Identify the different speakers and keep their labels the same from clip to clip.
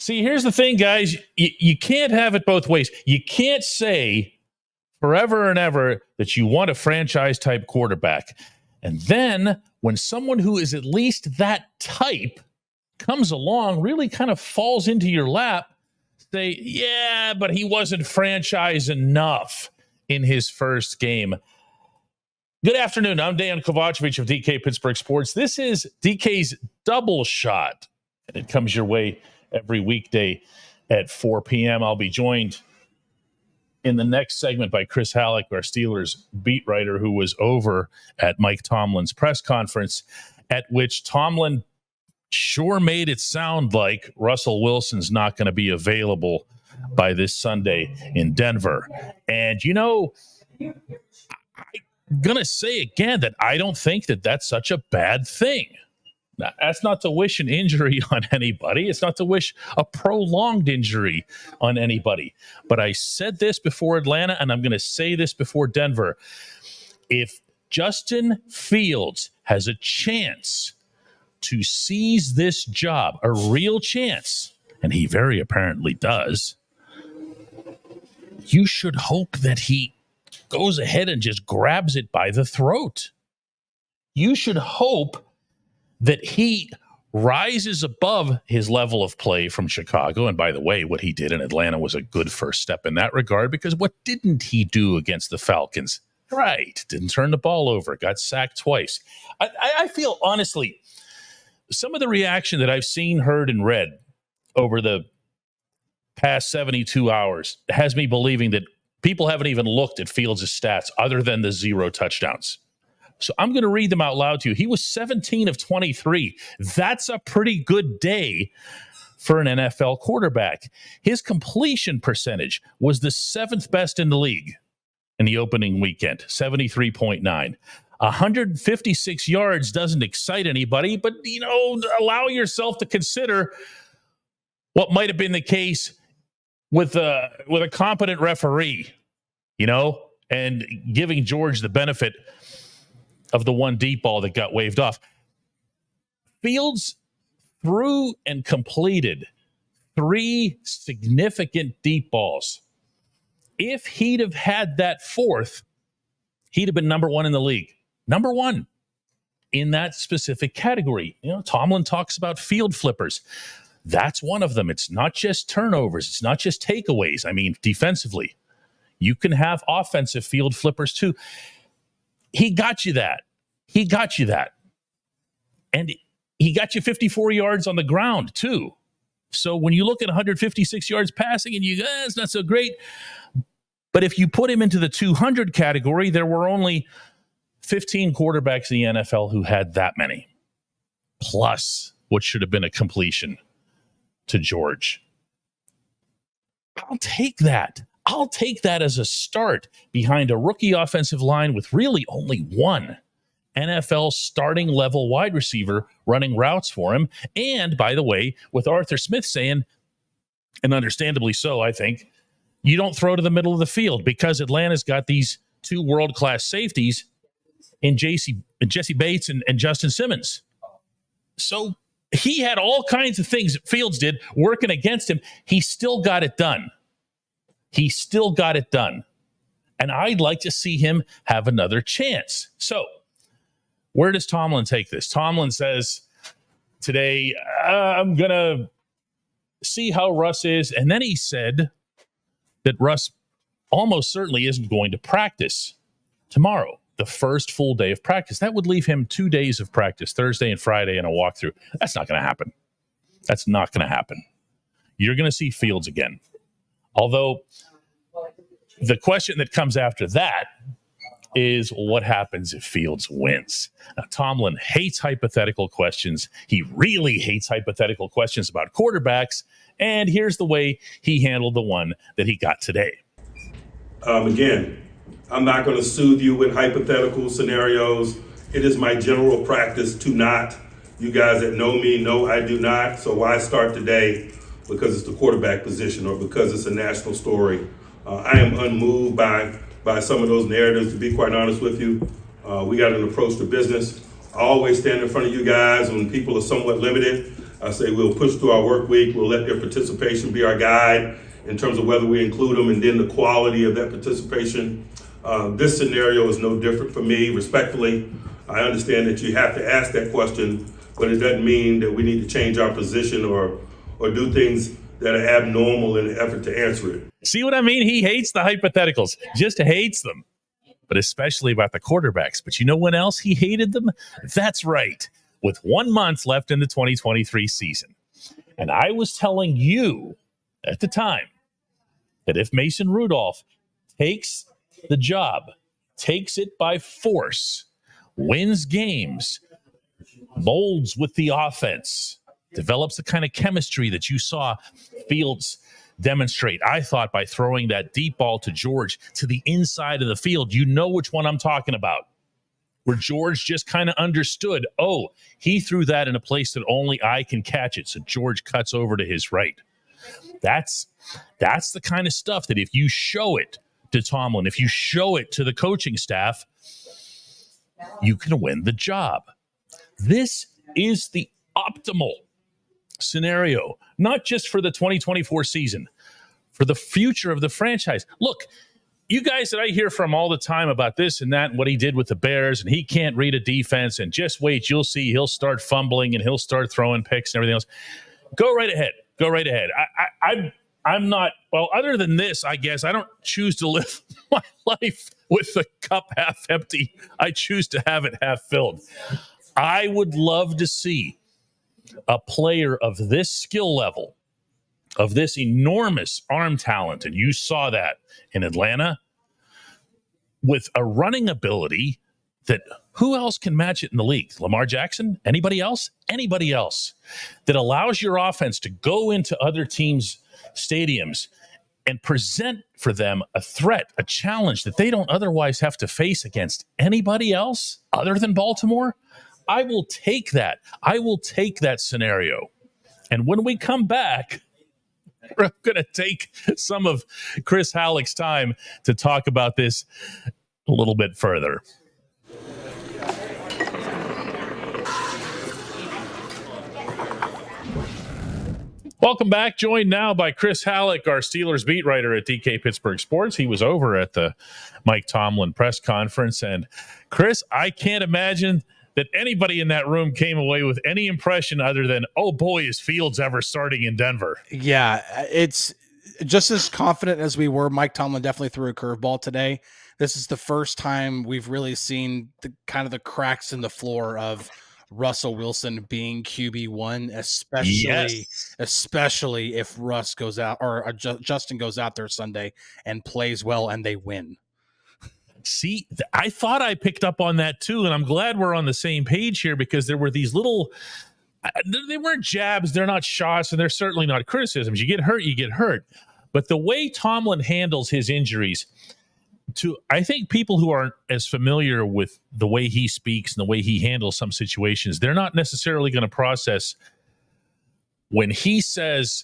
Speaker 1: See, here's the thing, guys. You can't have it both ways. You can't say forever and ever that you want a franchise-type quarterback. And then when someone who is at least that type comes along, really kind of falls into your lap, say, yeah, but he wasn't franchise enough in his first game. Good afternoon. I'm Dejan Kovacevic of DK Pittsburgh Sports. This is DK's Double Shot, and it comes your way every weekday at 4 p.m. I'll be joined in the next segment by Chris Halicke, our Steelers beat writer, who was over at Mike Tomlin's press conference, at which Tomlin sure made it sound like Russell Wilson's not going to be available by this Sunday in Denver. And, you know, I'm going to say again that I don't think that that's such a bad thing. Now, that's not to wish an injury on anybody. It's not to wish a prolonged injury on anybody. But I said this before Atlanta, and I'm going to say this before Denver. If Justin Fields has a chance to seize this job, a real chance, and he very apparently does, you should hope that he goes ahead and just grabs it by the throat. You should hope that he rises above his level of play from Chicago. And by the way, what he did in Atlanta was a good first step in that regard, because what didn't he do against the Falcons? Right. Didn't turn the ball over. Got sacked twice. I feel, honestly, some of the reaction that I've seen, heard, and read over the past 72 hours has me believing that people haven't even looked at Fields' stats other than the 0 touchdowns. So I'm going to read them out loud to you. He was 17 of 23. That's a pretty good day for an NFL quarterback. His completion percentage was the 7th best in the league in the opening weekend, 73.9. 156 yards doesn't excite anybody, but, you know, allow yourself to consider what might have been the case with a competent referee, you know, and giving George the benefit of the one deep ball that got waved off. Fields threw and completed 3 significant deep balls. If he'd have had that 4th, he'd have been number 1 in the league. Number 1 in that specific category. You know, Tomlin talks about field flippers. That's one of them. It's not just turnovers. It's not just takeaways. I mean, defensively, you can have offensive field flippers too. He got you that. He got you that. And he got you 54 yards on the ground, too. So when you look at 156 yards passing and you go, it's not so great. But if you put him into the 200 category, there were only 15 quarterbacks in the NFL who had that many, plus what should have been a completion to George. I'll take that. I'll take that as a start behind a rookie offensive line with really only one NFL starting level wide receiver running routes for him. And by the way, with Arthur Smith saying, and understandably so, I think, you don't throw to the middle of the field because Atlanta's got these 2 world-class safeties in Jesse Bates and Justin Simmons. So he had all kinds of things that Fields did working against him. He still got it done. He still got it done. And I'd like to see him have another chance. So where does Tomlin take this? Tomlin says today, I'm going to see how Russ is. And then he said that Russ almost certainly isn't going to practice tomorrow, the first full day of practice. That would leave him 2 days of practice, Thursday and Friday, and a walkthrough. That's not going to happen. That's not going to happen. You're going to see Fields again. Although the question that comes after that is what happens if Fields wins? Now, Tomlin hates hypothetical questions. He really hates hypothetical questions about quarterbacks. And here's the way he handled the one that he got today.
Speaker 2: Again, I'm not going to soothe you with hypothetical scenarios. It is my general practice to not. You guys that know me know I do not. So why start today? Because it's the quarterback position or because it's a national story. I am unmoved by some of those narratives, to be quite honest with you. We got an approach to business. I always stand in front of you guys when people are somewhat limited. I say we'll push through our work week. We'll let their participation be our guide in terms of whether we include them and then the quality of that participation. This scenario is no different for me, respectfully. I understand that you have to ask that question, but it doesn't mean that we need to change our position or do things that are abnormal in an effort to answer it.
Speaker 1: See what I mean? He hates the hypotheticals, just hates them, but especially about the quarterbacks. But you know when else he hated them? That's right, with 1 month left in the 2023 season. And I was telling you at the time that if Mason Rudolph takes the job, takes it by force, wins games, molds with the offense, develops the kind of chemistry that you saw Fields demonstrate, I thought, by throwing that deep ball to George to the inside of the field. You know which one I'm talking about, where George just kind of understood, oh, he threw that in a place that only I can catch it. So George cuts over to his right. That's the kind of stuff that if you show it to Tomlin, if you show it to the coaching staff, you can win the job. This is the optimal scenario, not just for the 2024 season, for the future of the franchise. Look, you guys that I hear from all the time about this and that and what he did with the Bears, and he can't read a defense, and just wait, you'll see he'll start fumbling and he'll start throwing picks and everything else. Go right ahead. Go right ahead. I'm not, well, other than this, I guess, I don't choose to live my life with the cup half empty. I choose to have it half filled. I would love to see a player of this skill level, of this enormous arm talent, and you saw that in Atlanta, with a running ability that who else can match it in the league? Lamar Jackson? Anybody else? Anybody else that allows your offense to go into other teams' stadiums and present for them a threat, a challenge that they don't otherwise have to face against anybody else other than Baltimore? I will take that. I will take that scenario. And when we come back, we're going to take some of Chris Halicke's time to talk about this a little bit further. Welcome back. Joined now by Chris Halicke, our Steelers beat writer at DK Pittsburgh Sports. He was over at the Mike Tomlin press conference. And Chris, I can't imagine that anybody in that room came away with any impression other than, oh boy, is Fields ever starting in Denver?
Speaker 3: Yeah, it's just as confident as we were. Mike Tomlin definitely threw a curveball today. This is the first time we've really seen the kind of the cracks in the floor of Russell Wilson being QB1, especially if Russ goes out or Justin goes out there Sunday and plays well and they win.
Speaker 1: See, I thought I picked up on that too, and I'm glad we're on the same page here, because there were these little, they weren't jabs, they're not shots, and they're certainly not criticisms. You get hurt, you get hurt. But the way Tomlin handles his injuries, to I think people who aren't as familiar with the way he speaks and the way he handles some situations, they're not necessarily going to process when he says,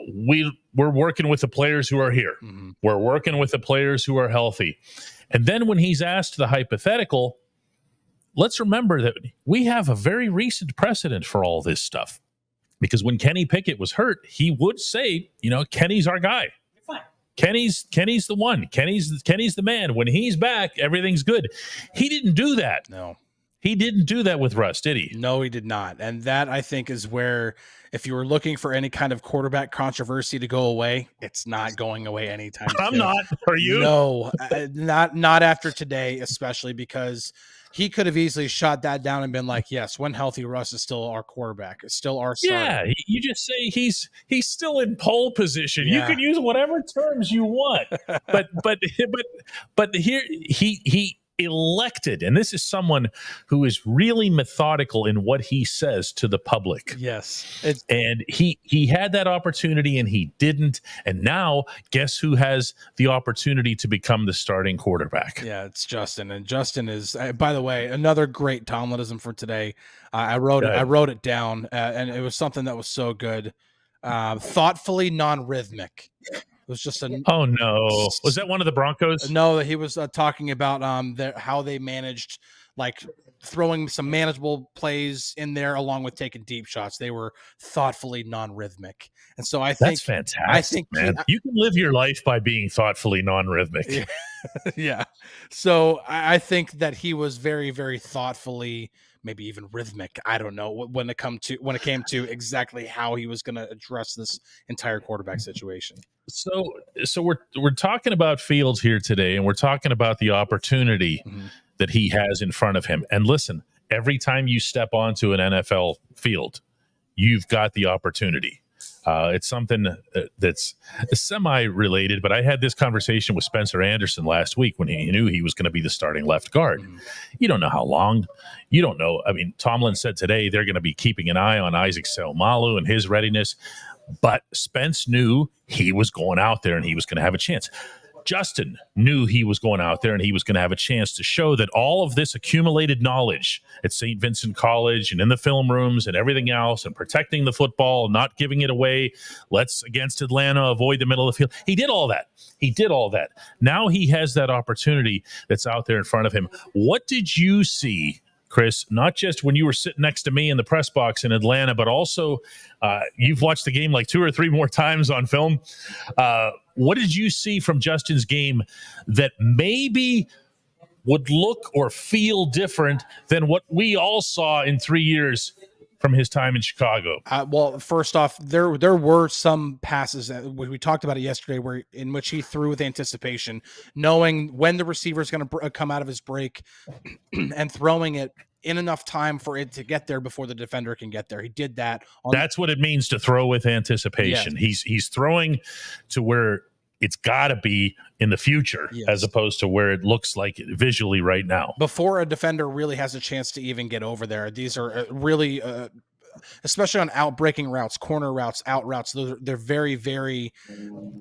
Speaker 1: we're working with the players who are here. Mm-hmm. We're working with the players who are healthy. And then when he's asked the hypothetical, let's remember that we have a very recent precedent for all this stuff. Because when Kenny Pickett was hurt, he would say, Kenny's our guy. You're fine. Kenny's the one. Kenny's the man. When he's back, everything's good. He didn't do that.
Speaker 3: No.
Speaker 1: He didn't do that with Russ, did he?
Speaker 3: No, he did not. And that, I think, is where, if you were looking for any kind of quarterback controversy to go away, it's not going away anytime soon.
Speaker 1: I'm not. Are you?
Speaker 3: No, not after today, especially because he could have easily shot that down and been like, yes, when healthy, Russ is still our quarterback. It's still our starter.
Speaker 1: Yeah, you just say he's still in pole position.
Speaker 3: Yeah.
Speaker 1: You can use whatever terms you want. But here he elected, and this is someone who is really methodical in what he says to the public.
Speaker 3: Yes.
Speaker 1: And he had that opportunity and he didn't. And now guess who has the opportunity to become the starting quarterback?
Speaker 3: Yeah, it's Justin. And Justin is, by the way, another great Tomlinism for today. I wrote it down, and it was something that was so good. Thoughtfully non-rhythmic. It was just
Speaker 1: oh no! Was that one of the Broncos?
Speaker 3: No, he was talking about how they managed like throwing some manageable plays in there along with taking deep shots. They were thoughtfully non-rhythmic. And so
Speaker 1: That's fantastic, man. You can live your life by being thoughtfully non-rhythmic.
Speaker 3: Yeah. So I think that he was very, very thoughtfully, maybe even rhythmic. I don't know when it came to exactly how he was going to address this entire quarterback situation.
Speaker 1: So we're talking about Fields here today, and we're talking about the opportunity that he has in front of him. And listen, every time you step onto an NFL field, you've got the opportunity. It's something that's semi-related, but I had this conversation with Spencer Anderson last week when he knew he was going to be the starting left guard. You don't know how long. You don't know. I mean, Tomlin said today they're going to be keeping an eye on Isaac Seumalo and his readiness, but Spence knew he was going out there and he was going to have a chance. Justin knew he was going out there and he was going to have a chance to show that all of this accumulated knowledge at St. Vincent College and in the film rooms and everything else and protecting the football, not giving it away, let's against Atlanta avoid the middle of the field. He did all that. Now he has that opportunity that's out there in front of him. What did you see, Chris, not just when you were sitting next to me in the press box in Atlanta, but also you've watched the game like 2 or 3 more times on film. What did you see from Justin's game that maybe would look or feel different than what we all saw in 3 years from his time in Chicago?
Speaker 3: Well, first off, there were some passes that we talked about it yesterday, in which he threw with anticipation, knowing when the receiver is going to come out of his break, and throwing it in enough time for it to get there before the defender can get there. He did that.
Speaker 1: That's what it means to throw with anticipation. Yes. He's throwing to where it's got to be in the future, as opposed to where it looks like visually right now.
Speaker 3: Before a defender really has a chance to even get over there. These are really, especially on out-breaking routes, corner routes, out routes, they're very, very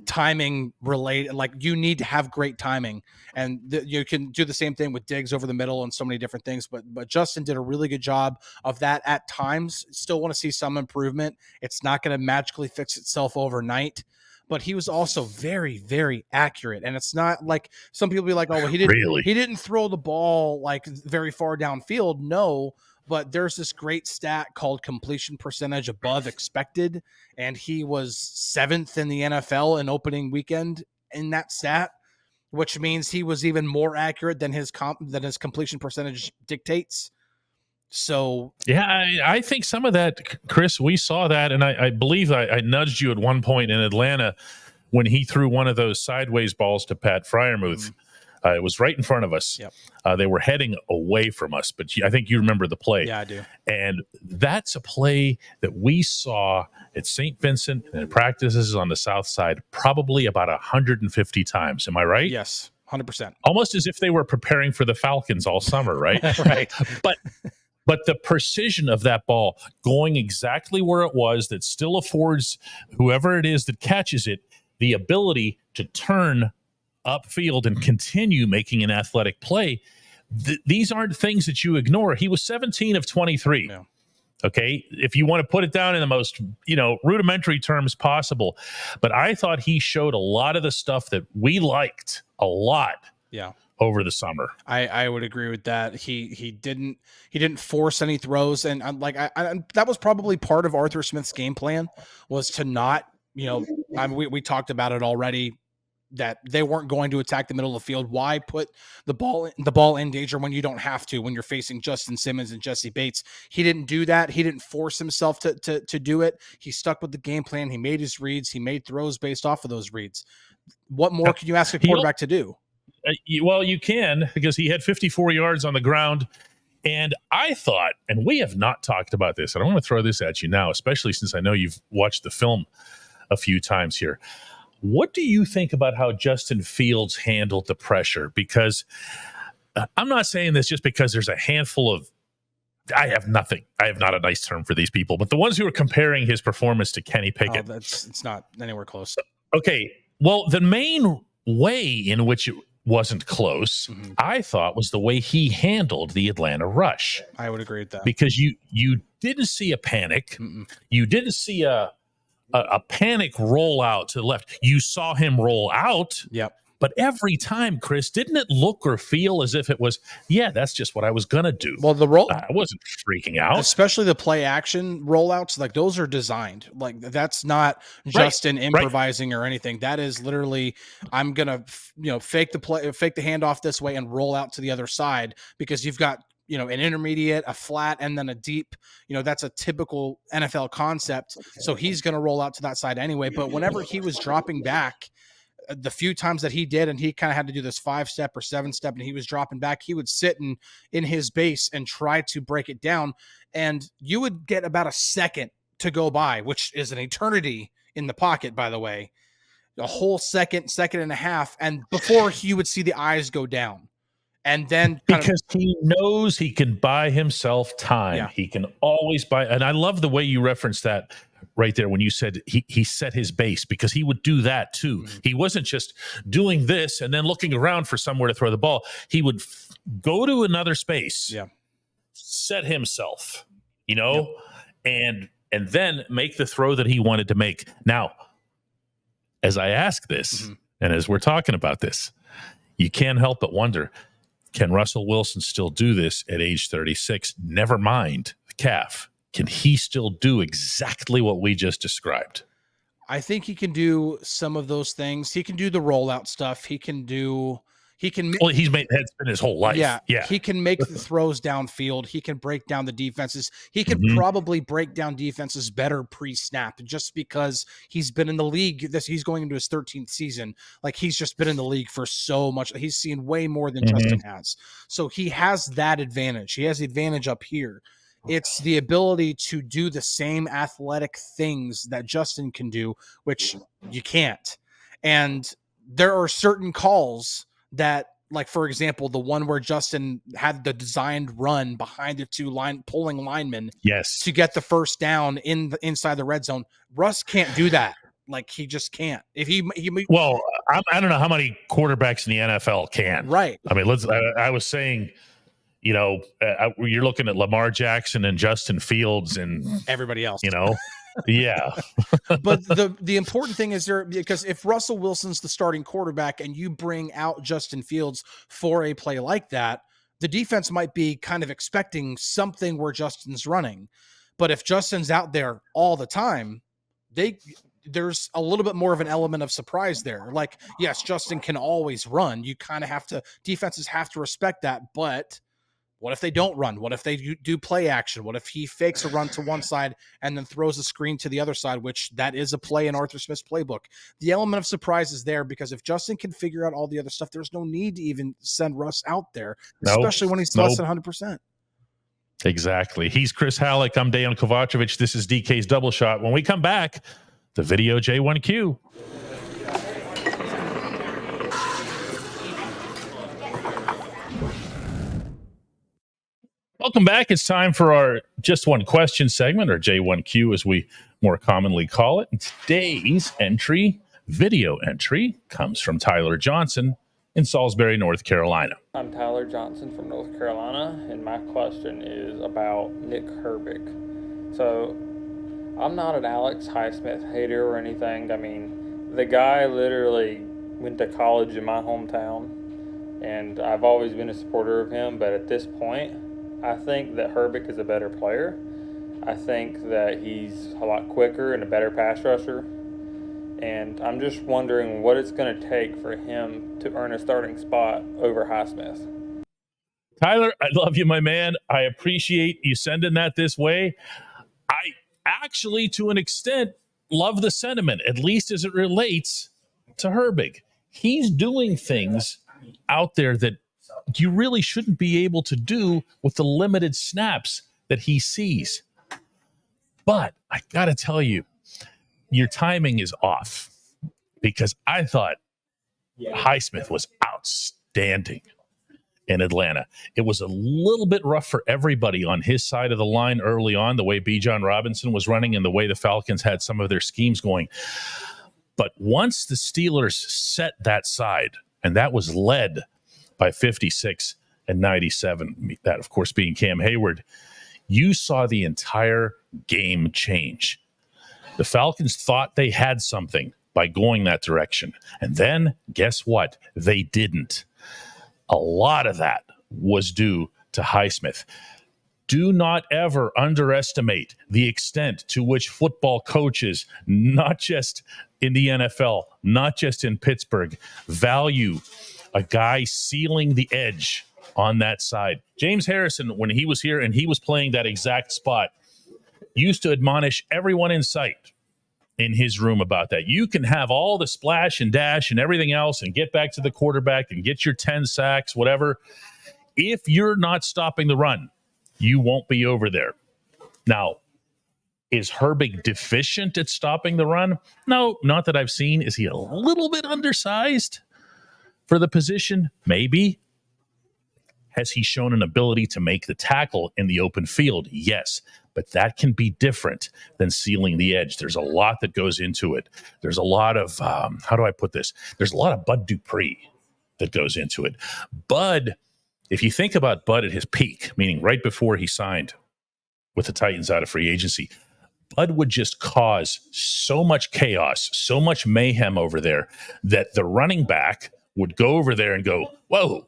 Speaker 3: timing related. Like, you need to have great timing, and you can do the same thing with digs over the middle and so many different things. But Justin did a really good job of that at times. Still want to see some improvement. It's not going to magically fix itself overnight. But he was also very, very accurate. And it's not like some people be like, oh, well, he didn't throw the ball like very far downfield. No, but there's this great stat called completion percentage above expected. And he was 7th in the NFL in opening weekend in that stat, which means he was even more accurate than his completion percentage dictates. So
Speaker 1: yeah, I think some of that, Chris, we saw that, and I believe I nudged you at one point in Atlanta when he threw one of those sideways balls to Pat Freiermuth. It was right in front of us.
Speaker 3: Yep.
Speaker 1: They were heading away from us, but I think you remember the play.
Speaker 3: Yeah, I do.
Speaker 1: And that's a play that we saw at St. Vincent and practices on the South Side probably about 150 times. Am I right?
Speaker 3: Yes, 100%.
Speaker 1: Almost as if they were preparing for the Falcons all summer, right?
Speaker 3: Right.
Speaker 1: But the precision of that ball going exactly where it was, that still affords whoever it is that catches it the ability to turn upfield and continue making an athletic play. These aren't things that you ignore. He was 17 of 23.
Speaker 3: Yeah.
Speaker 1: Okay, if you want to put it down in the most, rudimentary terms possible. But I thought he showed a lot of the stuff that we liked a lot.
Speaker 3: Yeah.
Speaker 1: Over the summer.
Speaker 3: I would agree with that. He didn't force any throws, and that was probably part of Arthur Smith's game plan, was to not, we talked about it already, that they weren't going to attack the middle of the field. Why put the ball in danger when you don't have to, when you're facing Justin Simmons and Jesse Bates? He didn't do that. He didn't force himself to do it. He stuck with the game plan. He made his reads. He made throws based off of those reads. What more can you ask a quarterback to do?
Speaker 1: Well, you can, because he had 54 yards on the ground. And I thought, and we have not talked about this, and I want to throw this at you now, especially since I know you've watched the film a few times here. What do you think about how Justin Fields handled the pressure? Because I'm not saying this just because there's a handful of, I have not a nice term for these people, but the ones who are comparing his performance to Kenny Pickett.
Speaker 3: It's not anywhere close.
Speaker 1: Okay. Well, the main way in which it wasn't close, I thought, was the way he handled the Atlanta rush.
Speaker 3: I would agree with that.
Speaker 1: Because you didn't see a panic. You didn't see a panic roll out to the left. You saw him roll out.
Speaker 3: Yep.
Speaker 1: But every time, Chris, didn't it look or feel as if it was, yeah, that's just what I was going to do?
Speaker 3: Well, the roll,
Speaker 1: I wasn't freaking out.
Speaker 3: especially the play action rollouts, like those are designed. Like that's not Justin improvising or anything. That is literally, I'm going to, fake the handoff this way and roll out to the other side because you've got, an intermediate, a flat, and then a deep, that's a typical NFL concept. So he's going to roll out to that side anyway. But whenever he was dropping back, the few times that he did, and he kind of had to do this 5-step or 7-step, and he was dropping back, he would sit in his base and try to break it down. And you would get about a second to go by, which is an eternity in the pocket, by the way, a whole second and a half. And before you would see the eyes go down. And then
Speaker 1: because he knows he can buy himself time. Yeah. He can always buy. And I love the way you referenced that right there when you said he set his base, because he would do that too. Mm-hmm. He wasn't just doing this and then looking around for somewhere to throw the ball. He would go to another space, set himself, and then make the throw that he wanted to make. Now, as I ask this, and as we're talking about this, you can't help but wonder, can Russell Wilson still do this at age 36? Never mind the calf. Can he still do exactly what we just described?
Speaker 3: I think he can do some of those things. He can do the rollout stuff. Well,
Speaker 1: he's made head spin his whole life.
Speaker 3: Yeah. He can make the throws downfield. He can break down the defenses. He can probably break down defenses better pre-snap, just because he's been in the league. He's going into his 13th season. Like, he's just been in the league for so much. He's seen way more than Justin has. So he has that advantage. He has the advantage up here. It's the ability to do the same athletic things that Justin can do, which you can't. And there are certain calls that, like, for example, the one where Justin had the designed run behind the two pulling linemen to get the first down inside the red zone. Russ can't do that. Like, he just can't. If
Speaker 1: well, I don't know how many quarterbacks in the NFL can.
Speaker 3: Right.
Speaker 1: I mean, I was saying, you're looking at Lamar Jackson and Justin Fields and
Speaker 3: everybody else,
Speaker 1: Yeah.
Speaker 3: But the important thing is because if Russell Wilson's the starting quarterback and you bring out Justin Fields for a play like that, the defense might be kind of expecting something where Justin's running. But if Justin's out there all the time, there's a little bit more of an element of surprise there. Like, yes, Justin can always run. You kind of defenses have to respect that, but what if they don't run? What if they do play action? What if he fakes a run to one side and then throws a screen to the other side, which that is a play in Arthur Smith's playbook? The element of surprise is there, because if Justin can figure out all the other stuff, there's no need to even send Russ out there, especially when he's less than 100%.
Speaker 1: Exactly. He's Chris Halicke. I'm Dejan Kovacevic. This is DK's Double Shot. When we come back, the video J1Q. Welcome back. It's time for our Just One Question segment, or J1Q as we more commonly call it. And today's video entry, comes from Tyler Johnson in Salisbury, North Carolina.
Speaker 4: I'm Tyler Johnson from North Carolina, and my question is about Nick Herbig. So, I'm not an Alex Highsmith hater or anything. I mean, the guy literally went to college in my hometown, and I've always been a supporter of him, but at this point, I think that Herbig is a better player. I think that he's a lot quicker and a better pass rusher. And I'm just wondering what it's going to take for him to earn a starting spot over Highsmith.
Speaker 1: Tyler, I love you, my man. I appreciate you sending that this way. I actually, to an extent, love the sentiment, at least as it relates to Herbig. He's doing things out there that you really shouldn't be able to do with the limited snaps that he sees. But I got to tell you, your timing is off, because I thought Highsmith was outstanding in Atlanta. It was a little bit rough for everybody on his side of the line early on, the way Bijan Robinson was running and the way the Falcons had some of their schemes going. But once the Steelers set that side, and that was led by 56 and 97, that of course being Cam Hayward, you saw the entire game change. The Falcons thought they had something by going that direction. And then guess what? They didn't. A lot of that was due to Highsmith. Do not ever underestimate the extent to which football coaches, not just in the NFL, not just in Pittsburgh, value a guy sealing the edge on that side. James Harrison, when he was here and he was playing that exact spot, used to admonish everyone in sight in his room about that. You can have all the splash and dash and everything else and get back to the quarterback and get your 10 sacks, whatever. If you're not stopping the run, you won't be over there. Now, is Herbig deficient at stopping the run? No, not that I've seen. Is he a little bit undersized for the position? Maybe. Has he shown an ability to make the tackle in the open field? Yes, but that can be different than sealing the edge. There's a lot that goes into it. There's a lot of, how do I put this? There's a lot of Bud Dupree that goes into it. Bud, if you think about Bud at his peak, meaning right before he signed with the Titans out of free agency, Bud would just cause so much chaos, so much mayhem over there that the running back would go over there and go, whoa,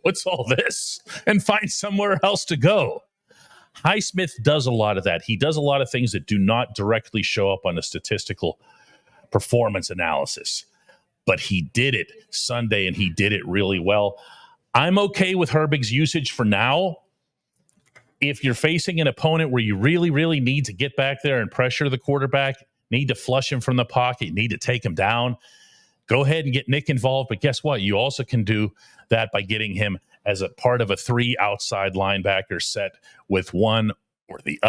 Speaker 1: what's all this? And find somewhere else to go. Highsmith does a lot of that. He does a lot of things that do not directly show up on a statistical performance analysis. But he did it Sunday, and he did it really well. I'm okay with Herbig's usage for now. If you're facing an opponent where you really, really need to get back there and pressure the quarterback, need to flush him from the pocket, need to take him down, go ahead and get Nick involved. But guess what? You also can do that by getting him as a part of a 3 outside linebacker set with one or the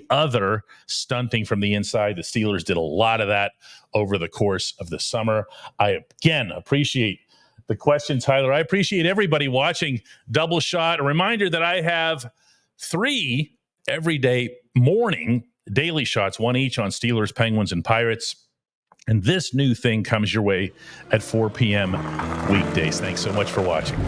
Speaker 1: other stunting from the inside. The Steelers did a lot of that over the course of the summer. I, again, appreciate the question, Tyler. I appreciate everybody watching Double Shot. A reminder that I have 3 everyday morning daily shots, 1 each on Steelers, Penguins, and Pirates. And this new thing comes your way at 4 p.m. weekdays. Thanks so much for watching.